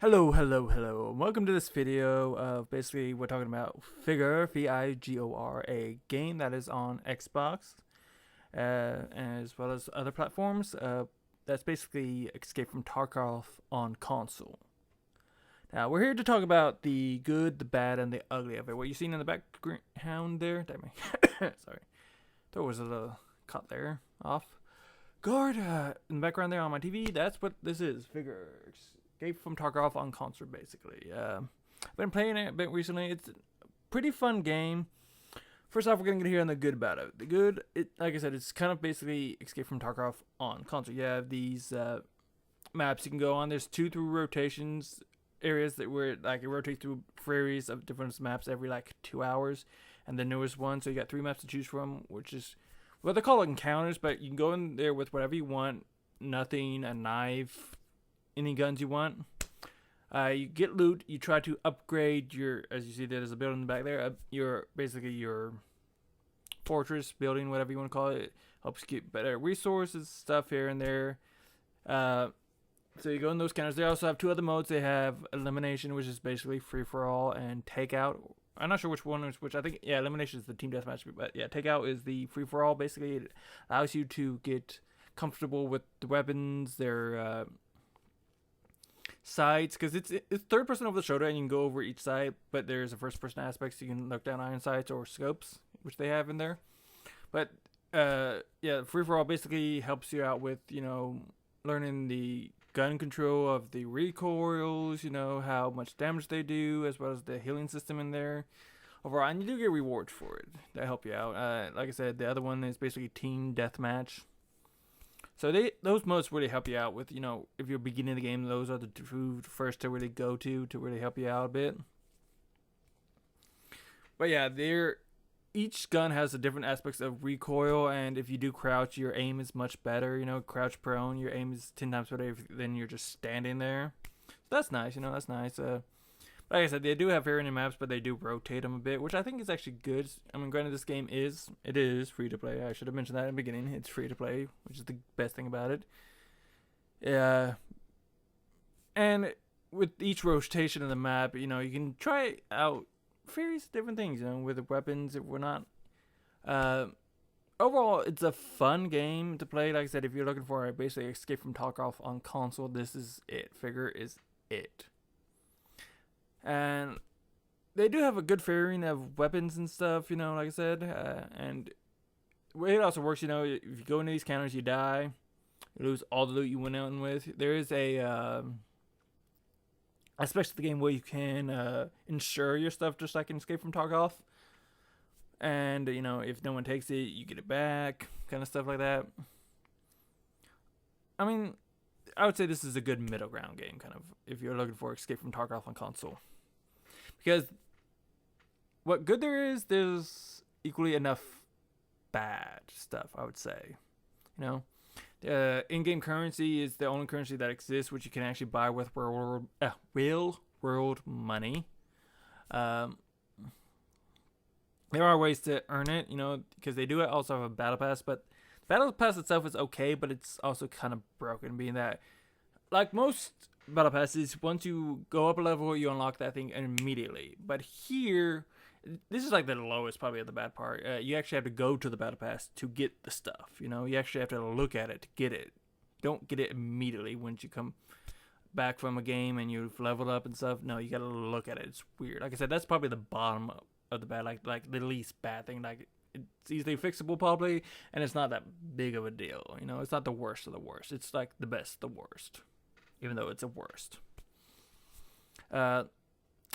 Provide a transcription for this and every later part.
Hello. Welcome to this video of basically we're talking about Vigor, Vigor, a game that is on Xbox, as well as other platforms. That's basically Escape from Tarkov on console. Now we're here to talk about the good, the bad, and the ugly of it. What you seen in the background there? Sorry, there was a little cut there off. Guard in the background there on my TV. That's what this is. Vigor. Escape from Tarkov on console, basically. I've been playing it a bit recently. It's a pretty fun game. First off, we're gonna get here on the good about it. The good, like I said, it's kind of basically Escape from Tarkov on console. You have these maps you can go on. There's 2 through rotations areas that where like it rotates through areas of different maps every like 2 hours, and the newest one. So you got 3 maps to choose from, which is what they call encounters. But you can go in there with whatever you want. Nothing, a knife, any guns you want. You get loot. You try to upgrade your, as you see there's a building in the back there, basically your fortress building, whatever you want to call it. Helps you get better resources, stuff here and there. So you go in those counters. They also have 2 other modes. They have elimination, which is basically free for all, and takeout. I'm not sure which one is which. I think elimination is the team deathmatch, but takeout is the free for all. Basically, it allows you to get comfortable with the weapons, their sides, because it's third person over the shoulder and you can go over each side, but there's a first person aspect, so you can look down iron sights or scopes, which they have in there. But free for all basically helps you out with learning the gun control of the recoils, how much damage they do, as well as the healing system in there overall, and you do get rewards for it that help you out. Like I said, the other one is basically team deathmatch. So those modes really help you out with, if you're beginning the game, those are the 2 first to really go to really help you out a bit. But yeah, each gun has a different aspects of recoil, and if you do crouch, your aim is much better. Crouch prone, your aim is 10 times better than you're just standing there. So that's nice, that's nice. Like I said, they do have varying maps, but they do rotate them a bit, which I think is actually good. I mean, granted, this game is free to play. I should have mentioned that in the beginning. It's free to play, which is the best thing about it. Yeah. And with each rotation of the map, you can try out various different things, with the weapons. If we're not, overall, it's a fun game to play. Like I said, if you're looking for basically Escape from Tarkov on console, this is it. Vigor is it. And they do have a good varying of weapons and stuff, like I said. And the way it also works, if you go into these counters, you die. You lose all the loot you went out with. There is a aspect of the game where you can insure your stuff, just like in Escape from Tarkov. And, if no one takes it, you get it back. Kind of stuff like that. I mean, I would say this is a good middle ground game, kind of, if you're looking for Escape from Tarkov on console. Because what good there's equally enough bad stuff, I would say. In-game currency is the only currency that exists, which you can actually buy with real world money. There are ways to earn it, because they do also have a battle pass, but the battle pass itself is okay, but it's also kind of broken, being that, like most battle passes, once you go up a level, you unlock that thing immediately. But here, this is like the lowest probably of the bad part. You actually have to go to the battle pass to get the stuff. You actually have to look at it to get it. You don't get it immediately once you come back from a game and you've leveled up and stuff. No, you gotta look at it. It's weird. Like I said, that's probably the bottom of the bad, like the least bad thing. Like, it's easily fixable probably, and it's not that big of a deal. It's not the worst of the worst. It's like the best of the worst, even though it's a worst. Like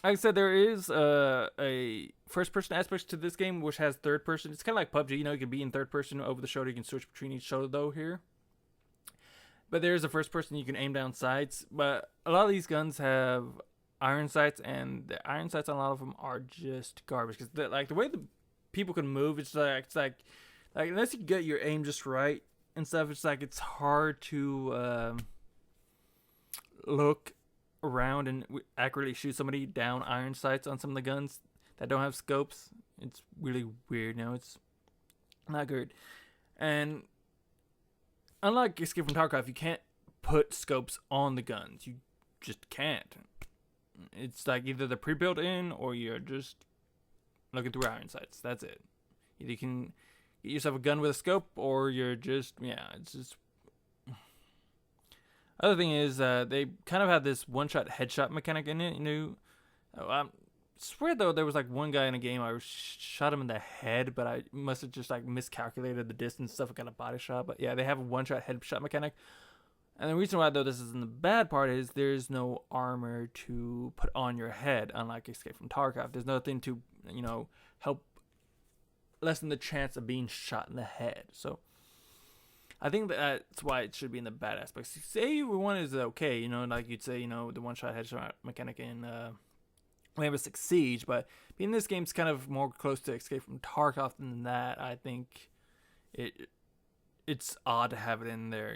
I said, there is a first-person aspect to this game, which has third-person. It's kind of like PUBG. You can be in third-person over the shoulder. You can switch between each shoulder, though, here. But there is a first-person. You can aim down sights. But a lot of these guns have iron sights, and the iron sights on a lot of them are just garbage. Because the way the people can move, it's like unless you get your aim just right and stuff, it's hard to look around and accurately shoot somebody down iron sights on some of the guns that don't have scopes. It's really weird. It's not good. And unlike Escape from Tarkov, you can't put scopes on the guns. You just can't. It's like either the pre-built in or you're just looking through iron sights. That's it. Either you can get yourself a gun with a scope, or you're just it's just. Other thing is, they kind of had this one-shot headshot mechanic in it. I swear though there was like one guy in a game I shot him in the head, but I must have just like miscalculated the distance and stuff and got a body shot. But yeah, they have a one-shot headshot mechanic. And the reason why though this isn't the bad part is there's no armor to put on your head, unlike Escape from Tarkov. There's nothing to help lessen the chance of being shot in the head. So I think that's why it should be in the bad aspects. Say one is okay, like you'd say, the one-shot headshot mechanic in Rainbow Six Siege, but being this game's kind of more close to Escape from Tarkov than that, I think it's odd to have it in there,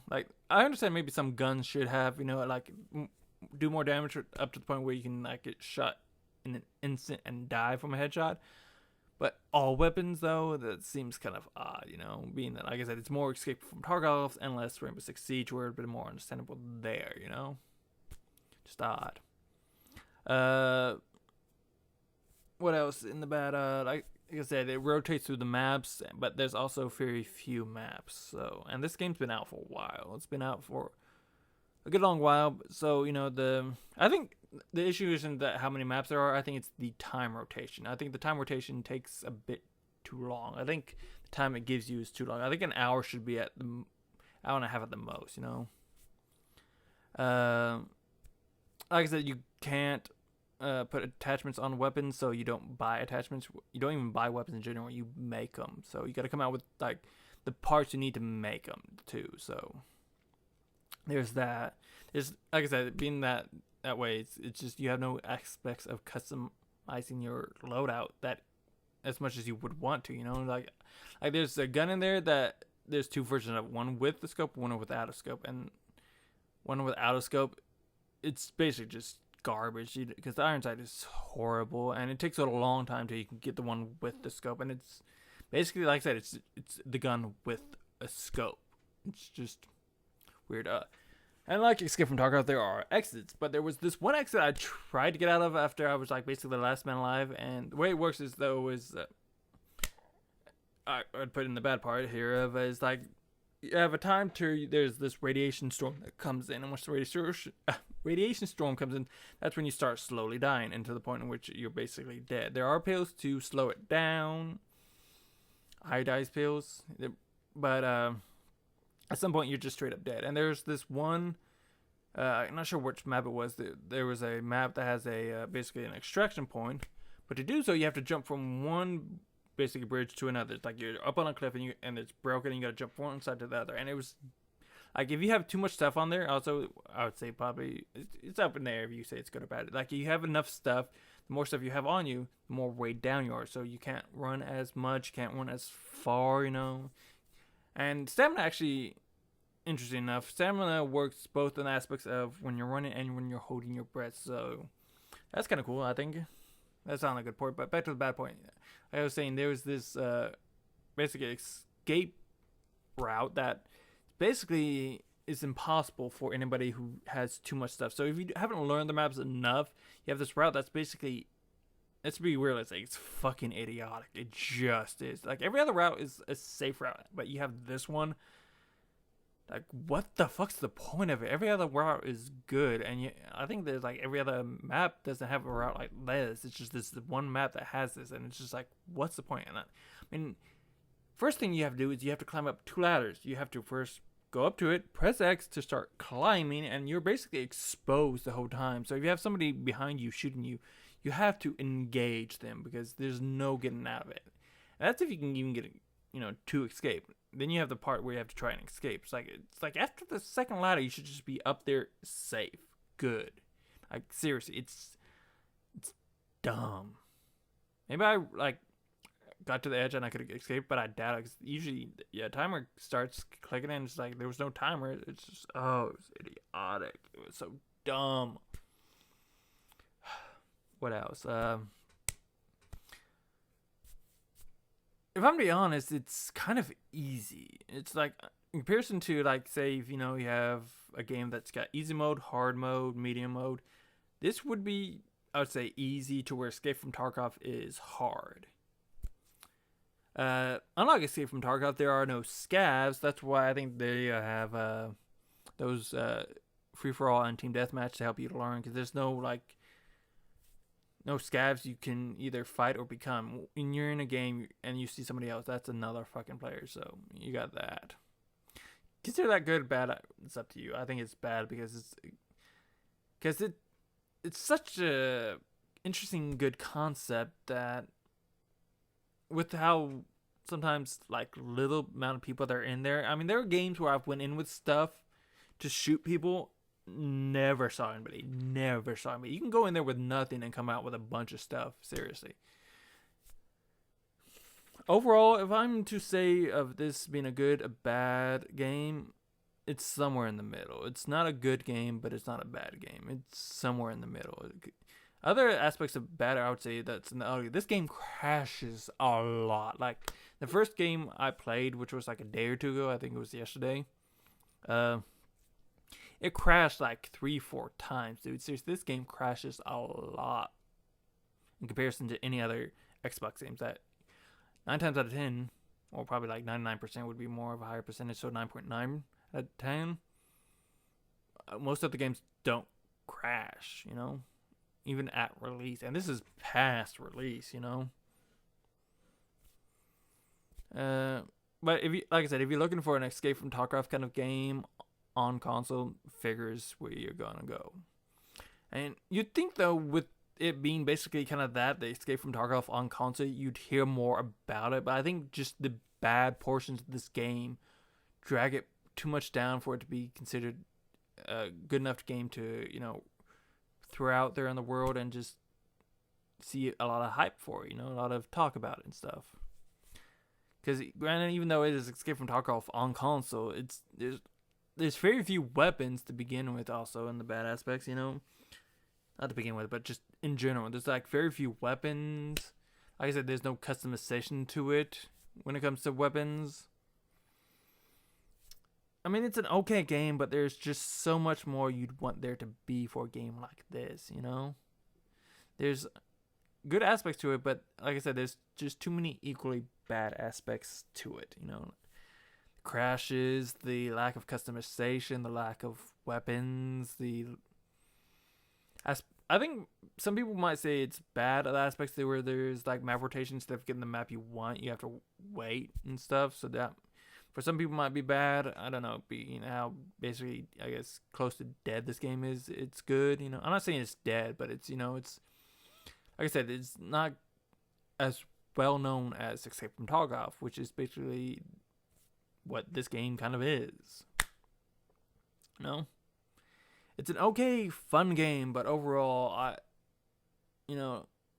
Like, I understand maybe some guns should have, like, do more damage up to the point where you can, like, get shot in an instant and die from a headshot. But all weapons, though, that seems kind of odd, being that, like I said, it's more Escape from Tarkov and less Rainbow Six Siege, where it's a bit more understandable there, Just odd. What else in the bad? Like I said, it rotates through the maps, but there's also very few maps. So, and this game's been out for a while. It's been out for a good long while. So, I think the issue isn't that how many maps there are. I think it's the time rotation. I think the time rotation takes a bit too long. I think the time it gives you is too long. I think an hour should be at the hour and a half at the most. Like I said, you can't put attachments on weapons, so you don't buy attachments. You don't even buy weapons in general. You make them. So you got to come out with like the parts you need to make them too. So there's that. There's, like I said, being that way, it's just you have no aspects of customizing your loadout that as much as you would want to. Like there's a gun in there that there's two versions of, one with the scope, one without a scope, and one without a scope. It's basically just garbage because the iron sight is horrible, and it takes a long time till you can get the one with the scope. And it's basically, like I said, it's the gun with a scope. It's just weird. And like Escape from Tarkov, there are exits, but there was this one exit I tried to get out of after I was like basically the last man alive. And the way it works is I'd put in the bad part here of is like you have a time to there's this radiation storm that comes in, and once the radiation storm comes in, that's when you start slowly dying, and to the point in which you're basically dead. There are pills to slow it down, iodized pills, but at some point you're just straight up dead. And there's this one, I'm not sure which map it was. There was a map that has a basically an extraction point, but to do so you have to jump from one basically bridge to another. It's like you're up on a cliff and it's broken, and you gotta jump from one side to the other. And it was like, if you have too much stuff on there, also I would say probably it's up in there if you say it's good or bad. Like, you have enough stuff, the more stuff you have on you, the more weighed down you are. So you can't run as much, can't run as far, And stamina actually, interesting enough, stamina works both in aspects of when you're running and when you're holding your breath. So that's kind of cool, I think. That's not a good point, but back to the bad point. Like I was saying, there was this basically escape route that basically is impossible for anybody who has too much stuff. So if you haven't learned the maps enough, you have this route that's basically, let's be realistic, it's fucking idiotic. It just is. Like, every other route is a safe route, but you have this one. Like, what the fuck's the point of it? Every other route is good, and I think there's like every other map doesn't have a route like this. It's just this one map that has this, and it's just like, what's the point in that? I mean, first thing you have to do is you have to climb up 2 ladders. You have to first go up to it, press X to start climbing, and you're basically exposed the whole time. So if you have somebody behind you shooting you, you have to engage them because there's no getting out of it. And that's if you can even get to escape. Then you have the part where you have to try and escape. It's like after the second ladder, you should just be up there safe, good. Like, seriously, it's dumb. Maybe I got to the edge and I could escape, but I doubt it. 'Cause usually, timer starts clicking in. It's like there was no timer. It's just, it was idiotic. It was so dumb. What else? If I'm to be honest, it's kind of easy. It's like, in comparison to, like, say, if, you have a game that's got easy mode, hard mode, medium mode, this would be, I would say, easy, to where Escape from Tarkov is hard. Unlike Escape from Tarkov, there are no scavs. That's why I think they have those free for all and team deathmatch to help you to learn, because there's no scavs you can either fight or become. When you're in a game and you see somebody else, that's another fucking player. So you got that. Consider that good or bad? It's up to you. I think it's bad because it's such a interesting, good concept that, with how sometimes like little amount of people that are in there. I mean, there are games where I've went in with stuff to shoot people, never saw anybody. You can go in there with nothing and come out with a bunch of stuff. Seriously. Overall, if I'm to say of this being a good, a bad game, it's somewhere in the middle. It's not a good game, but it's not a bad game. It's somewhere in the middle. Other aspects of bad, I would say that's in the audio. This game crashes a lot. Like the first game I played, which was like a day or two ago, I think it was yesterday. It crashed like 3-4 times, dude. Seriously, this game crashes a lot in comparison to any other Xbox games. That 9 times out of 10, or probably like 99% would be more of a higher percentage, so 9.9 out of 10. Most of the games don't crash, even at release. And this is past release, But if you, like I said, if you're looking for an Escape from Tarkov kind of game on console, Vigor's where you're gonna go. And you'd think though, with it being basically kind of the Escape from Tarkov on console, you'd hear more about it. But I think just the bad portions of this game drag it too much down for it to be considered a good enough game to, throw out there in the world and just see a lot of hype for it, a lot of talk about it and stuff. Because granted, even though it is Escape from Tarkov on console, there's very few weapons to begin with. Also, in the bad aspects, not to begin with, but just in general, there's like very few weapons. Like I said, there's no customization to it when it comes to weapons. I mean, it's an okay game, but there's just so much more you'd want there to be for a game like this, There's good aspects to it, but like I said, there's just too many equally bad aspects to it, Crashes, the lack of customization, the lack of weapons, I think some people might say it's bad at aspects where there's like map rotation. Instead of getting the map you want, you have to wait and stuff, so that for some people might be bad. I don't know, being how basically, I guess, close to dead this game is. It's good, I'm not saying it's dead, but it's, it's, like I said, it's not as well known as Escape from Tarkov, which is basically what this game kind of is. It's an okay, fun game, but overall, I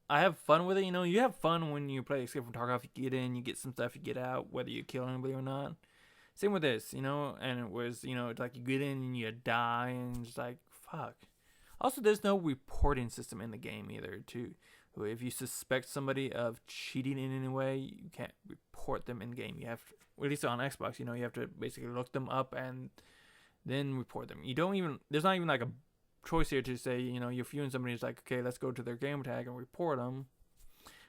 have fun with it. You have fun when you play Escape from Tarkov. You get in, you get some stuff, you get out, whether you kill anybody or not. Same with this, and it was, it's like you get in and you die, and it's like, fuck. Also, there's no reporting system in the game either, too. If you suspect somebody of cheating in any way, you can't report them in game. You have to, at least on Xbox, you have to basically look them up and then report them. There's not even like a choice here to say, you're viewing somebody who's like, okay, let's go to their game tag and report them.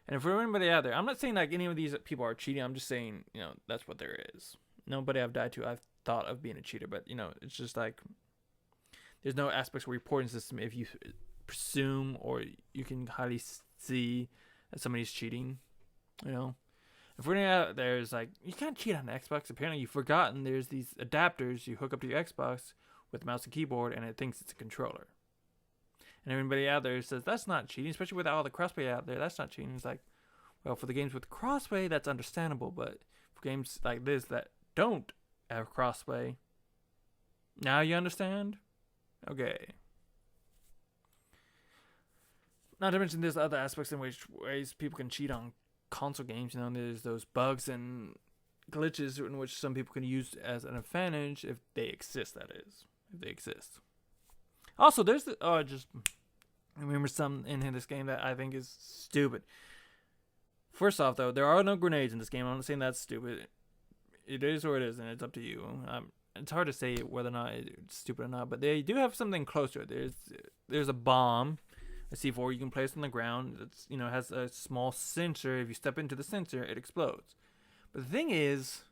And if for anybody out there, I'm not saying like any of these people are cheating. I'm just saying, that's what there is. Nobody I've died to, I've thought of being a cheater, but it's just like, there's no aspects of reporting system if you presume or you can highly see that somebody's cheating, If we're out there, it's like, you can't cheat on Xbox. Apparently you've forgotten there's these adapters you hook up to your Xbox with mouse and keyboard, and it thinks it's a controller. And everybody out there says that's not cheating, especially with all the crossplay out there. That's not cheating. It's like, well, for the games with crossplay, that's understandable, but for games like this that don't have crossplay, now you understand? Okay. Not to mention there's other aspects in which ways people can cheat on console games. There's those bugs and glitches in which some people can use as an advantage if they exist, that is. If they exist. Also, there's I just remember something in this game that I think is stupid. First off, though, there are no grenades in this game. I'm not saying that's stupid. It is or it isn't. It's up to you. it's hard to say whether or not it's stupid or not, but they do have something close to it. There's a bomb, a C4 you can place on the ground. It's has a small sensor. If you step into the sensor, it explodes. But the thing is,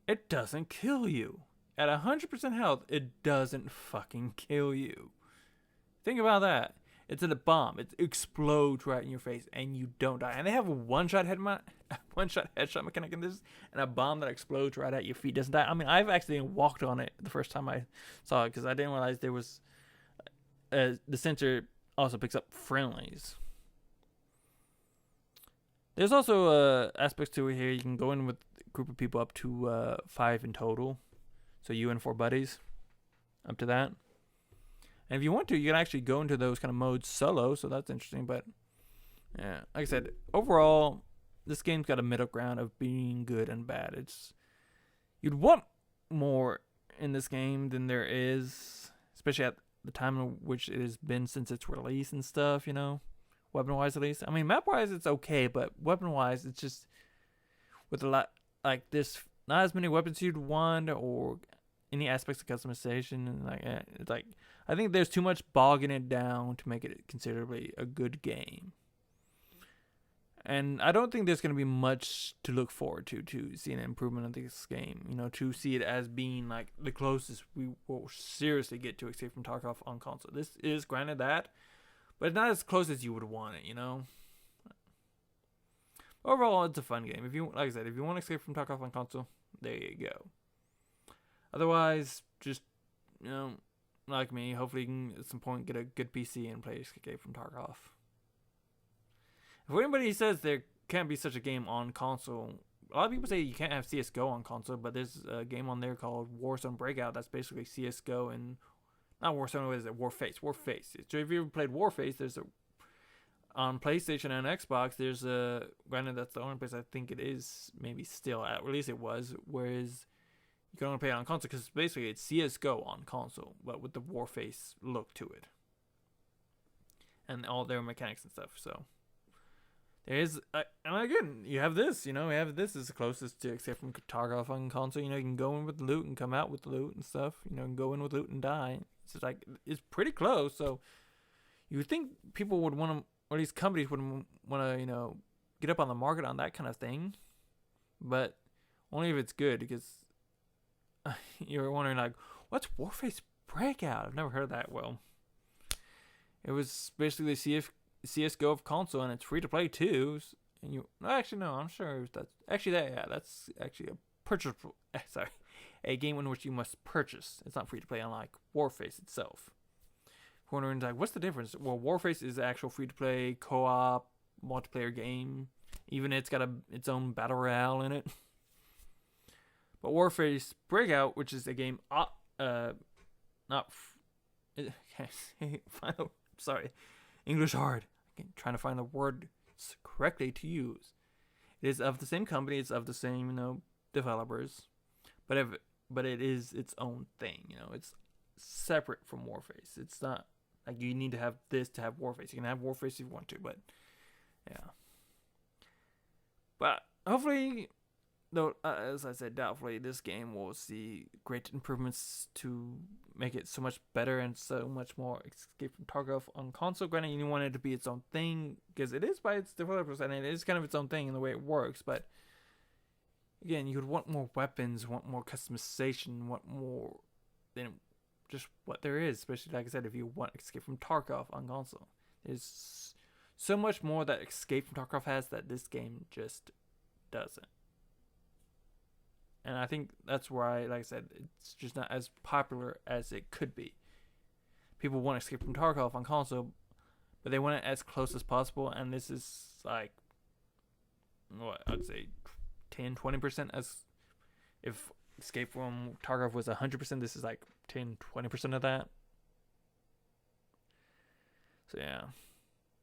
it doesn't kill you. At 100% health, it doesn't fucking kill you. Think about that. It's a bomb. It explodes right in your face, and you don't die. And they have a one-shot headshot mechanic in this, and a bomb that explodes right at your feet doesn't die. I mean, I've actually walked on it the first time I saw it because I didn't realize there was the sensor also picks up friendlies. There's also aspects to it here. You can go in with a group of people up to 5 in total, so you and 4 buddies, up to that. And if you want to, you can actually go into those kind of modes solo, so that's interesting. But yeah, like I said, overall, this game's got a middle ground of being good and bad. You'd want more in this game than there is, especially at the time in which it has been since its release and stuff, weapon-wise at least. I mean, map-wise, it's okay, but weapon-wise, it's just with a lot, like, there's not as many weapons you'd want or any aspects of customization, and it's like, I think there's too much bogging it down to make it considerably a good game. And I don't think there's going to be much to look forward to see an improvement of this game, to see it as being like the closest we will seriously get to Escape from Tarkov on console. This is granted that, but it's not as close as you would want it, Overall, it's a fun game. Like I said, if you want Escape from Tarkov on console, there you go. Otherwise, just, like me, hopefully you can at some point get a good PC and play Escape from Tarkov. If anybody says there can't be such a game on console, a lot of people say you can't have CSGO on console, but there's a game on there called Warzone Breakout that's basically CSGO and, not Warzone, what is it? Warface. So if you ever played Warface, there's on PlayStation and Xbox, there's granted that's the only place I think it is maybe still at, or at least it was, whereas you can only play it on console because basically it's CSGO on console, but with the Warface look to it. And all their mechanics and stuff, so. There is, and again, you have this, this is the closest to Escape from Tarkov on console. You can go in with loot and come out with loot and stuff. And go in with loot and die. It's just like, it's pretty close, so you would think people would want to, or these companies would want to, get up on the market on that kind of thing. But only if it's good, because you're wondering, like, what's Warface Breakout? I've never heard of that. Well, it was basically CSGO of console, and it's free to play too. And I'm sure that's actually a purchasable. Sorry, a game in which you must purchase. It's not free to play, unlike Warface itself. Wondering, like, what's the difference? Well, Warface is the actual free to play co-op multiplayer game. Even it's got its own battle royale in it. But Warface Breakout, which is a game, sorry, English hard. Trying to find the word correctly to use. It is of the same company. It's of the same, developers, but it is its own thing. It's separate from Warface. It's not like you need to have this to have Warface. You can have Warface if you want to, but yeah. But hopefully, though, as I said, doubtfully, this game will see great improvements to make it so much better and so much more Escape from Tarkov on console. Granted, you want it to be its own thing because it is by its developers and it is kind of its own thing in the way it works. But again, you would want more weapons, want more customization, want more than just what there is. Especially, like I said, if you want Escape from Tarkov on console, there's so much more that Escape from Tarkov has that this game just doesn't. And I think that's why, like I said, it's just not as popular as it could be. People want Escape from Tarkov on console, but they want it as close as possible. And this is like, what, I'd say 10, 20% as if Escape from Tarkov was 100%, this is like 10, 20% of that. So yeah.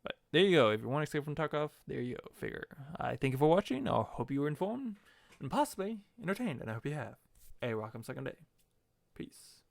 But there you go. If you want Escape from Tarkov, there you go. Figure. I thank you for watching. I hope you were informed and possibly entertained, and I hope you have a rock'em second day. Peace.